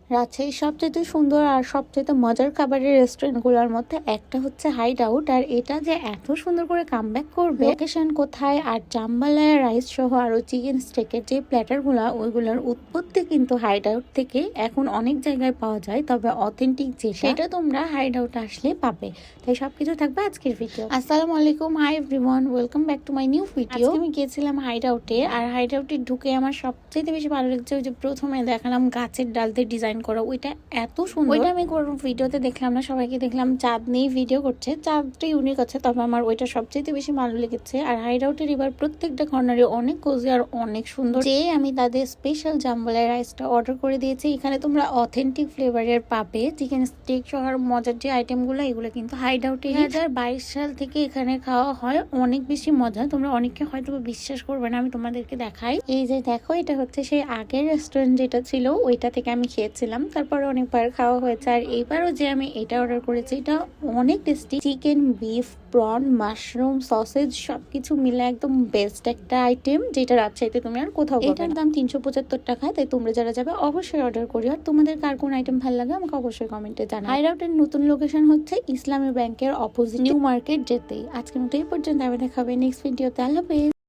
রাজশাহীর সবচেয়ে সুন্দর আর সবচেয়ে মজার খাবারের রেস্টুরেন্টগুলোর মধ্যে একটা হচ্ছে হাইড আউট। আর এটা যে এত সুন্দর করে কামব্যাক করবে, লোকেশন কোথায় আর জাম্বালায়া রাইস সহ আরো চিকেন স্টেকের যে প্ল্যাটারগুলো, ওইগুলোর উৎপত্তি কিন্তু হাইড আউট থেকে এখন অনেক জায়গায় পাওয়া যায়, তবে অথেন্টিক সেটা তোমরা হাইড আউট আসলে পাবে। তাই সবকিছু থাকবে আজকের ভিডিও। আসসালামু আলাইকুম, hi everyone, welcome back to my new video. আমি গিয়েছিলাম হাইড আউটে, আর হাইড আউটে ঢুকে আমার সবচেয়ে বেশি ভালো লাগছে ওই যে প্রথমে দেখালাম গাছের ডালতে ডিজাইন করা, ওইটা এত সুন্দর। ওইটা আমি কোনো ভিডিওতে দেখলাম না, সবাইকে দেখলাম চাঁদ নিয়ে ভিডিও করছে। চাঁদটা ইউনিক আছে, তবে আমার ওইটা সবচেয়ে বেশি ভালো লেগেছে। আর হাইড আউটের এবার প্রত্যেকটা কর্নারে অনেক কোজি আর অনেক সুন্দর। যে আমি তাদের স্পেশাল জাম্বালায়া রাইসটা অর্ডার করে দিয়েছি। এখানে তোমরা অথেন্টিক ফ্লেভারের পাবে চিকেন স্টেক সহ মজার যে আইটেমগুলো, এগুলো কিন্তু হাইড আউটে 2022 সাল থেকে এখানে খাওয়া হয়। অনেক বেশি মজা, তোমরা অনেকে হয়তো বিশ্বাস করবে না, আমি তোমাদেরকে দেখাই। এই যে দেখো, এটা হচ্ছে সেই আগের রেস্টুরেন্ট যেটা ছিল, ওইটা থেকে আমি খেয়েছিলাম, তারপরে অনেকবার খাওয়া হয়েছে। আর এইবারও যে আমি এটা অর্ডার করেছি, এটা অনেক tasty. Chicken, beef, prawn, mushroom, sausage সবকিছু মিলে একদম বেস্ট একটা আইটেম, যেটা রাজশাহীতে তুমি আর কোথাও পাবে না। এটার দাম 375 টাকা। তাই তোমরা যারা যাবে অবশ্যই অর্ডার করিও। আর তোমাদের কার কোন আইটেম ভালো লাগে আমাকে অবশ্যই কমেন্টে জানাও। হাইড আউটের নতুন লোকেশন হচ্ছে ইসলামী ব্যাংকের অপোজিট নিউ মার্কেট যেতেই। আজকের মতো এই পর্যন্ত, আবার দেখা হবে নেক্সট ভিডিওতে। আল্লাহ হাফেজ।